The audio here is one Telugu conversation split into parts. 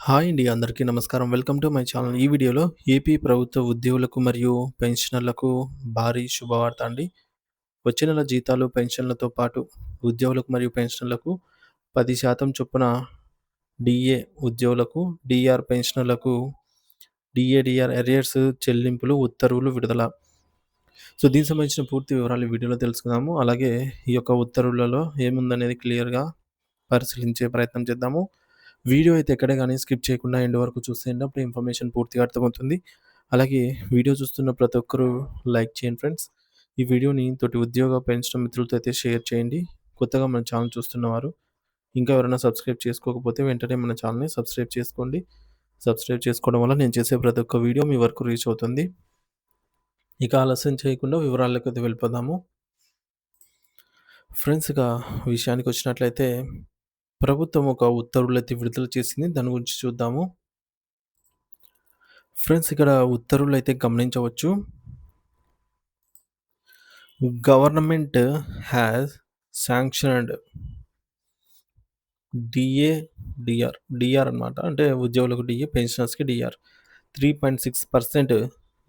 హాయ్ అండి. అందరికీ నమస్కారం. Welcome to my channel. ఈ వీడియోలో ఏపీ ప్రభుత్వ ఉద్యోగులకు మరియు పెన్షనర్లకు భారీ శుభవార్త అండి. వచ్చే నెల జీతాలు, పెన్షన్లతో పాటు ఉద్యోగులకు మరియు పెన్షనర్లకు 10% చొప్పున డీఏ ఉద్యోగులకు, డీఆర్ పెన్షనర్లకు డీఏ అరియర్స్ చెల్లింపులు ఉత్తర్వులు విడుదల. సో, దీనికి సంబంధించిన పూర్తి వివరాలు ఈ వీడియోలో తెలుసుకుందాము. అలాగే ఈ యొక్క ఉత్తర్వులలో ఏముందనేది క్లియర్‌గా పరిశీలించే ప్రయత్నం చేద్దాము. వీడియో అయితే ఎక్కడ గాని స్కిప్ చేయకుండా ఎండ్ వరకు చూసేయండి. అప్పుడు ఇన్ఫర్మేషన్ పూర్తిగా అర్థమవుతుంది. అలాగే వీడియో చూస్తున్న ప్రతి ఒక్కరు లైక్ చేయండి ఫ్రెండ్స్. ఈ వీడియోని తోటి ఉద్యోగ, పెన్షన్ మిత్రులతో అయితే షేర్ చేయండి. కొత్తగా మన ఛానల్ చూస్తున్నవారు ఇంకా ఎవరైనా సబ్స్క్రైబ్ చేసుకోకపోతే వెంటనే మన ఛానల్‌ని సబ్స్క్రైబ్ చేసుకోండి. సబ్స్క్రైబ్ చేసుకోవడం వల్ల నేను చేసే ప్రతి ఒక్క వీడియో మీ వరకు రీచ్ అవుతుంది. ఇక ఆలస్యం చేయకుండా వివరాల్లోకైతే వెళ్ళిపోదాము. ఫ్రెండ్స్, ఇక విషయానికొచ్చినట్లయితే ప్రభుత్వం ఒక ఉత్తర్వులైతే విడుదల చేసింది. దాని గురించి చూద్దాము. ఫ్రెండ్స్, ఇక్కడ ఉత్తర్వులైతే గమనించవచ్చు. Government has sanctioned DA, DR అన్నమాట. అంటే ఉద్యోగులకు డీఏ, పెన్షనర్స్‌కి DR 3.6%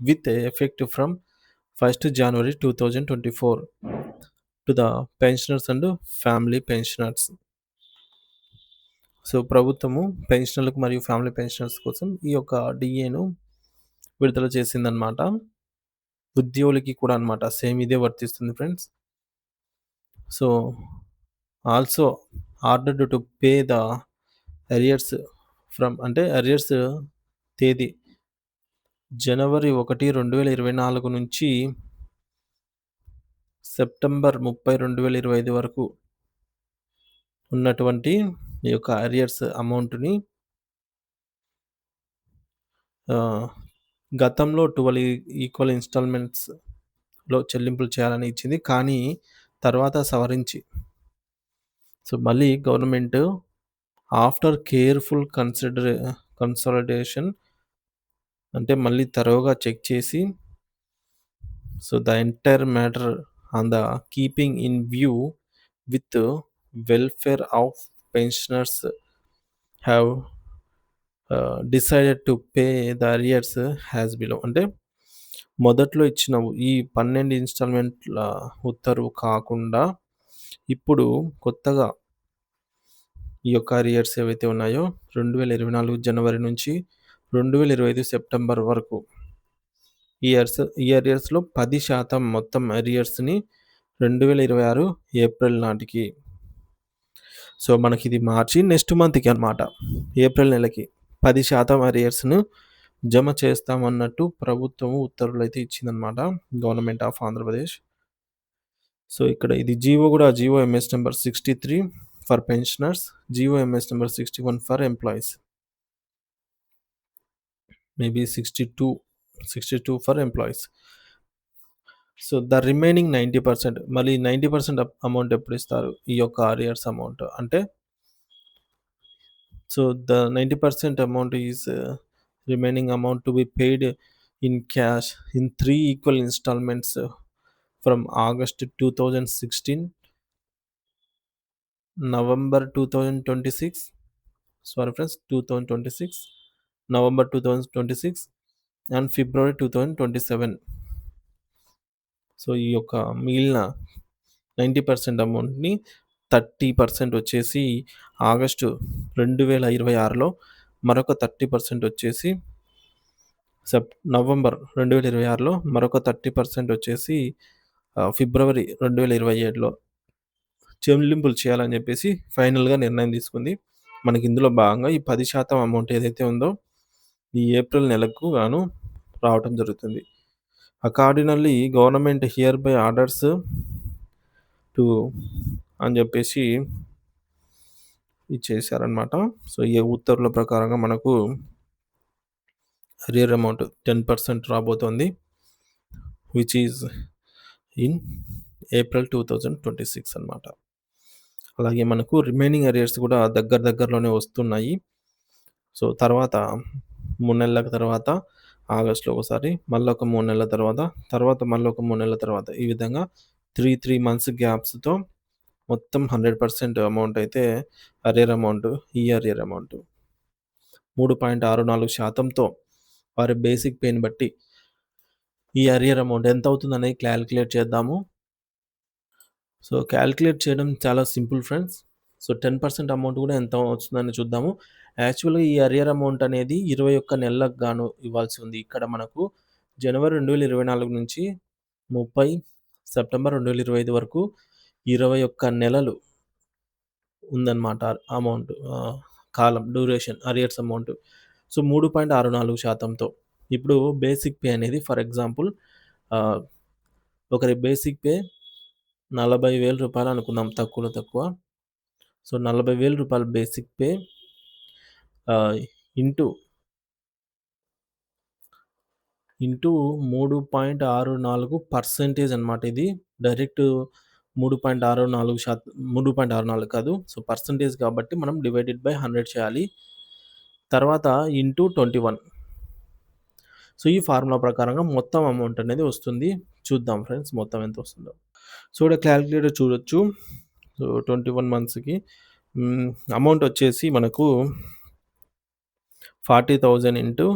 with effect from 1st January 2024 to the pensioners and family pensioners. So, ప్రభుత్వము పెన్షనర్లకు మరియు ఫ్యామిలీ పెన్షనర్స్ కోసం ఈ యొక్క డీఏను విడుదల చేసిందనమాట. ఉద్యోగులకి కూడా అనమాట. సేమ్ ఇదే వర్తిస్తుంది friends. So, also ordered to pay the arrears from, అంటే అరియర్స్ తేదీ జనవరి 1, 2024 నుంచి సెప్టెంబర్ 30, 2025 వరకు ఉన్నటువంటి ఈ యొక్క అరియర్స్ అమౌంట్‌ని గతంలో 12 ఈక్వల్ ఇన్‌స్టాల్‌మెంట్స్‌లో చెల్లింపులు చేయాలని ఇచ్చింది. కానీ తర్వాత సవరించి, సో, మళ్ళీ గవర్నమెంట్ ఆఫ్టర్ కేర్‌ఫుల్ కన్సాలిడేషన్, అంటే మళ్ళీ తరోగా చెక్ చేసి, so, the entire matter on the keeping in view with welfare of pensioners have decided to pay the arrears as below. అంటే మొదట్లో ఇచ్చిన ఈ 12 ఇన్‌స్టాల్‌మెంట్‌ల ఉత్తర్వు కాకుండా ఇప్పుడు కొత్తగా ఈ యొక్క అరియర్స్ ఏవైతే ఉన్నాయో 2024 జనవరి నుంచి 2025 సెప్టెంబర్ వరకు ఈ అరియర్స్‌లో 10% మొత్తం అరియర్స్‌ని 2026 ఏప్రిల్ నాటికి, సో, మనకిది మార్చి నెక్స్ట్ మంత్‌కి అన్నమాట. ఏప్రిల్ నెలకి 10% అరియర్స్‌ను జమ చేస్తామన్నట్టు ప్రభుత్వం ఉత్తర్వులైతే ఇచ్చిందనమాట. Government of Andhra Pradesh. సో, ఇక్కడ ఇది GO MS number 63 for pensioners, GO MS number 61 for employees. Maybe 62 for employees. So, the remaining 90%, మళ్ళీ 90% అమౌంట్ ఎప్పుడిస్తారు? ఈ యొక్క అరియర్స్ అమౌంట్ అంటే, so, the 90% amount is remaining amount to be paid in cash in 3 equal installments from August 2016, November 2026, sorry friends, 2026, November 2026 and February 2027. So, ఈ యొక్క మిగిలిన 90% అమౌంట్‌ని 30% వచ్చేసి ఆగస్టు 2026లో, మరొక 30% వచ్చేసి నవంబర్ 2026లో, మరొక 30% వచ్చేసి ఫిబ్రవరి 2027లో చెల్లింపులు చేయాలని చెప్పేసి ఫైనల్‌గా నిర్ణయం తీసుకుంది. మనకి ఇందులో భాగంగా ఈ 10% అమౌంట్ ఏదైతే ఉందో ఈ ఏప్రిల్ నెలకు గాను రావటం జరుగుతుంది. Accordingly government hereby orders to అని చెప్పేసి ఇచ్చేసారనమాట. సో, ఈ ఉత్తర్వుల ప్రకారంగా మనకు అరియర్ అమౌంట్ 10% రాబోతోంది. విచ్ ఈజ్ ఇన్ ఏప్రిల్ 2026 అనమాట. అలాగే మనకు రిమైనింగ్ అరియర్స్ కూడా దగ్గరలోనే వస్తున్నాయి. సో, తర్వాత 3 నెలల తర్వాత ఆగస్ట్‌లో ఒకసారి, మళ్ళొక 3 నెలల తర్వాత మళ్ళొక 3 నెలల తర్వాత, ఈ విధంగా 3 మంత్స్ గ్యాప్స్‌తో మొత్తం 100% అమౌంట్ అయితే అరియర్ అమౌంట్, ఈ అరియర్ అమౌంట్ 3.64%తో వారి బేసిక్ పేని బట్టి ఈ అరియర్ అమౌంట్ ఎంతవుతుందనేది క్యాలిక్యులేట్ చేద్దాము. సో, క్యాలిక్యులేట్ చేయడం చాలా సింపుల్ ఫ్రెండ్స్. సో, 10% అమౌంట్ కూడా ఎంత వస్తుందని చూద్దాము. యాక్చువల్‌గా ఈ అరియర్ అమౌంట్ అనేది 21 నెలలకు గాను ఇవ్వాల్సి ఉంది. ఇక్కడ మనకు జనవరి 2024 నుంచి 30 సెప్టెంబర్ 2025 వరకు 21 నెలలు ఉందన్నమాట అమౌంట్. కాలం డ్యూరేషన్ అరియర్స్ అమౌంట్. సో, 3.64%తో ఇప్పుడు బేసిక్ పే అనేది ఫర్ ఎగ్జాంపుల్ ఆహ్, ఒకరి బేసిక్ పే రూ. 40,000 అనుకుందాం తక్కువలో తక్కువ. సో, రూ. 40,000 బేసిక్ పే ఆహ్, ఇంటూ 3.64% అన్నమాట ఇది. డైరెక్ట్ 3.64 కాదు. సో, పర్సెంటేజ్ కాబట్టి మనం డివైడెడ్ బై 100 చేయాలి. తర్వాత ఇంటూ 21. సో, ఈ ఫార్ములా ప్రకారంగా మొత్తం అమౌంట్ అనేది వస్తుంది. చూద్దాం ఫ్రెండ్స్ మొత్తం ఎంత వస్తుందో. సో, ఇక్కడ క్యాలిక్యులేటర్ చూడొచ్చు. సో, 21 మంత్స్‌కి అమౌంట్ వచ్చేసి మనకు 40,000 ఇంటూ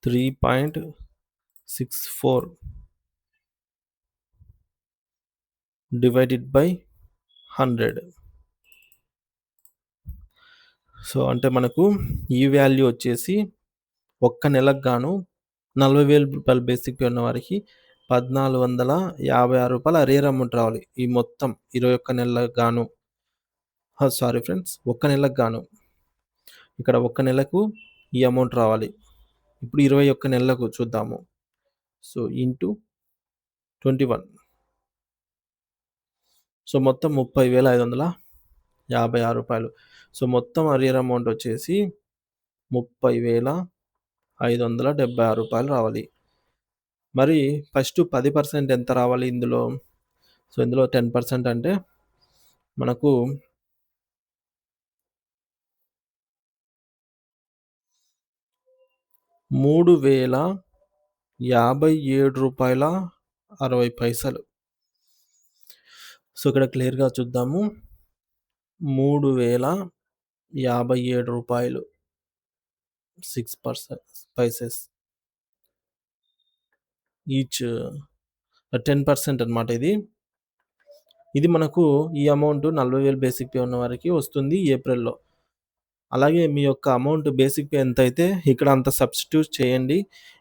3.64 డివైడెడ్ బై 100. సో, అంటే మనకు ఈ వాల్యూ వచ్చేసి ఒక్క నెలకు గాను రూ. 40,000 బేసిక్ పే ఉన్న వారికి రూ. 1,456 అరియర్ అమౌంట్ రావాలి. ఈ మొత్తం 21 నెలలకు గాను. సారీ ఫ్రెండ్స్, ఒక్క నెలకు గాను. ఇక్కడ ఒక్క నెలకు ఈ అమౌంట్ రావాలి. ఇప్పుడు 21 నెలలకు చూద్దాము. So, into 21. సో, మొత్తం రూ. 30,556. సో, మొత్తం అరియర్ అమౌంట్ వచ్చేసి రూ. 30,576 రావాలి. మరి ఫస్ట్ 10% ఎంత రావాలి ఇందులో? సో, ఇందులో 10% అంటే మనకు ₹3,057.60. సో, ఇక్కడ క్లియర్‌గా చూద్దాము. ₹3,057 6 పైసెస్ ఈచ్ 10% అన్నమాట ఇది. ఇది మనకు ఈ అమౌంట్ 40,000 బేసిక్ పే ఉన్న వారికి వస్తుంది ఏప్రిల్‌లో. అలాగే మీ యొక్క అమౌంట్ బేసిక్ పే ఎంతైతే ఇక్కడ అంత సబ్స్టిట్యూట్ చేయండి.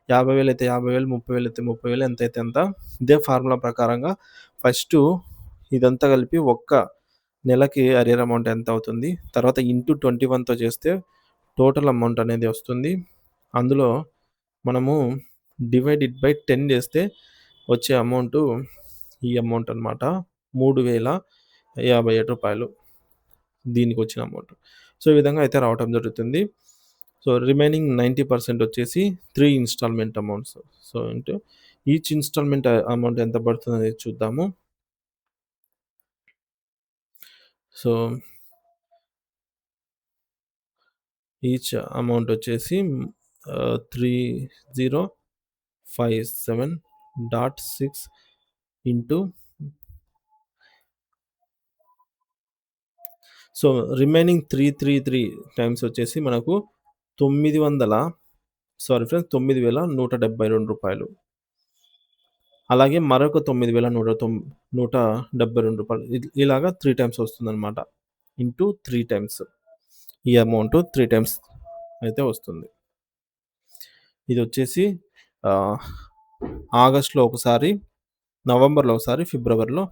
50,000 అయితే 50,000, 30,000 అయితే 30,000 ఎంతైతే అంత. ఇదే ఫార్ములా ప్రకారంగా ఫస్టు ఇదంతా కలిపి ఒక్క నెలకి అరియర్ అమౌంట్ ఎంత అవుతుంది. తర్వాత ఇంటూ 21తో చేస్తే టోటల్ అమౌంట్ అనేది వస్తుంది. అందులో మనము డివైడెడ్ బై 10 చేస్తే వచ్చే అమౌంటు ఈ అమౌంట్ అన్నమాట. ₹3,057 దీనికొచ్చిన అమౌంట్. సో, ఈ విధంగా అయితే రావటం జరుగుతుంది. సో, రిమైనింగ్ 90% వచ్చేసి 3 instalment amounts. So, into each instalment amount ఎంత పడుతుందనేది చూద్దాము. సో, ఈచ్ అమౌంట్ వచ్చేసి 3057.6 ఇంటూ సో, రిమైనింగ్ 333 టైమ్స్ వచ్చేసి మనకు 9,172 అలాగే మరొక 9,172 ఇలాగా 3 టైమ్స్ వస్తుందన్నమాట. Into 3 times. ఈ అమౌంట్ 3 టైమ్స్ అయితే వస్తుంది. ఇదొచ్చేసి ఆగస్ట్‌లో ఒకసారి, నవంబర్‌లో ఒకసారి, ఫిబ్రవరిలో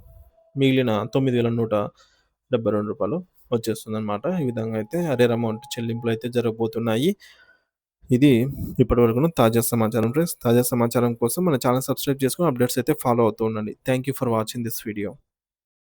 మిగిలిన రూ. 9,172 వచ్చేస్తుందన్నమాట. ఈ విధంగా అయితే అరియర్ అమౌంట్ చెల్లింపులైతే జరగబోతున్నాయి. ఇది ఇప్పటివరకున్న తాజా సమాచారం ఫ్రెండ్స్. తాజా సమాచారం కోసం మన ఛానెల్ సబ్స్క్రైబ్ చేసుకొని అప్డేట్స్ అయితే ఫాలో అవుతూ ఉండండి. Thank you for watching this video.